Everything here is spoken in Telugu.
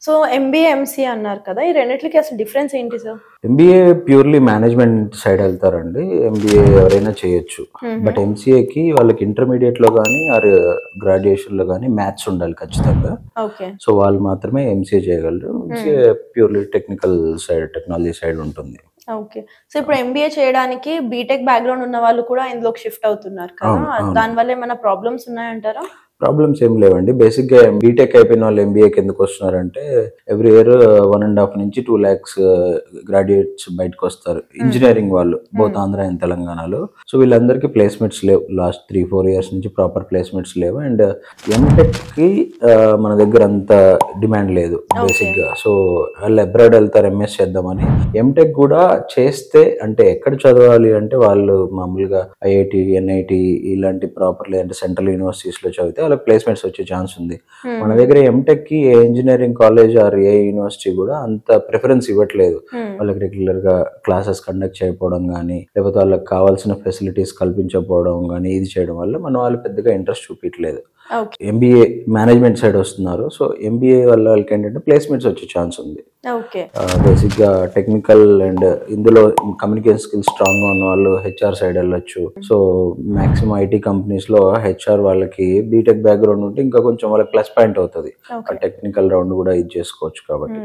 సో ఎంబీఏ, ఎంసీఏ అన్నారు కదా! ఈ రెండిట్లకి అసలు డిఫరెన్స్ ఏంటి sir? MBA purely management side వెళ్తారండి. ఎంబీఏ ఎవరైనా చేయొచ్చు. బట్ ఎంసీఏకి వాళ్ళకి ఇంటర్మీడియట్ లో కానీ ఆర్ గ్రాడ్యుయేషన్ లో కానీ మ్యాథ్స్ ఉండాలి ఖచ్చితంగా. ఓకే. సో వాళ్ళు మాత్రమే ఎంసీఏ చేయగలరు. MCA purely technical side, technology side ఉంటుంది. ఓకే. సో ఇప్పుడు ఎంబీఏ చేయడానికి బీటెక్ బ్యాక్‌గ్రౌండ్ ఉన్న వాళ్ళు కూడా ఇందులోకి షిఫ్ట్ అవుతున్నారు కదా! అవును. దానివల్ల ఏమైనా ప్రాబ్లమ్స్ ఉన్నాయంటారా? ప్రాబ్లమ్స్ ఏం లేవండి. బేసిక్గా బీటెక్ అయిపోయిన వాళ్ళు ఎంబీఏకి ఎందుకు వస్తున్నారంటే ఎవ్రీ ఇయర్ 1.5 నుంచి 2 lakhs గ్రాడ్యుయేట్స్ బయటకు వస్తారు. ఇంజనీరింగ్ వాళ్ళు బోత్ ఆంధ్ర అండ్ తెలంగాణలో. సో వీళ్ళందరికీ ప్లేస్మెంట్స్ లేవు. లాస్ట్ 3-4 years నుంచి ప్రాపర్ ప్లేస్మెంట్స్ లేవు. అండ్ ఎంటెక్ కి మన దగ్గర అంత డిమాండ్ లేదు బేసిక్గా. సో వాళ్ళు అబ్రాడ్ వెళ్తారు ఎంఎస్ చేద్దామని. ఎంటెక్ కూడా చేస్తే అంటే ఎక్కడ చదవాలి అంటే వాళ్ళు మామూలుగా ఐఐటి, ఎన్ఐటి ఇలాంటి ప్రాపర్ లేదంటే సెంట్రల్ యూనివర్సిటీస్ లో చదివితే వాళ్ళకి ప్లేస్మెంట్స్ వచ్చే ఛాన్స్ ఉంది. మన దగ్గర ఎంటెక్ కి a engineering college or a university కూడా అంత ప్రిఫరెన్స్ ఇవ్వట్లేదు. వాళ్ళకి రెగ్యులర్ గా క్లాసెస్ కండక్ట్ చేయకపోవడం కానీ, లేకపోతే వాళ్ళకి కావాల్సిన ఫెసిలిటీస్ కల్పించకపోవడం కానీ, ఇది చేయడం వల్ల మన వాళ్ళు పెద్దగా ఇంట్రెస్ట్ చూపించలేదు. ఎంబీఏ మేనేజ్మెంట్ సైడ్ వస్తున్నారు. సో ఎంబీఏ వల్ల వాళ్ళకి ఏంటంటే ప్లేస్మెంట్స్ వచ్చే ఛాన్స్ ఉంది. బేసిక్ గా టెక్నికల్ అండ్ ఇందులో కమ్యూనికేషన్ స్కిల్స్ స్ట్రాంగ్ గా ఉన్న వాళ్ళు హెచ్ఆర్ సైడ్ వెళ్ళొచ్చు. సో మాక్సిమం ఐటీ కంపెనీస్ లో హెచ్ఆర్ వాళ్ళకి బీటెక్ బ్యాక్గ్రౌండ్ ఉంటే ఇంకా కొంచెం వాళ్ళకి ప్లస్ పాయింట్ అవుతుంది. టెక్నికల్ రౌండ్ కూడా ఇది చేసుకోవచ్చు కాబట్టి.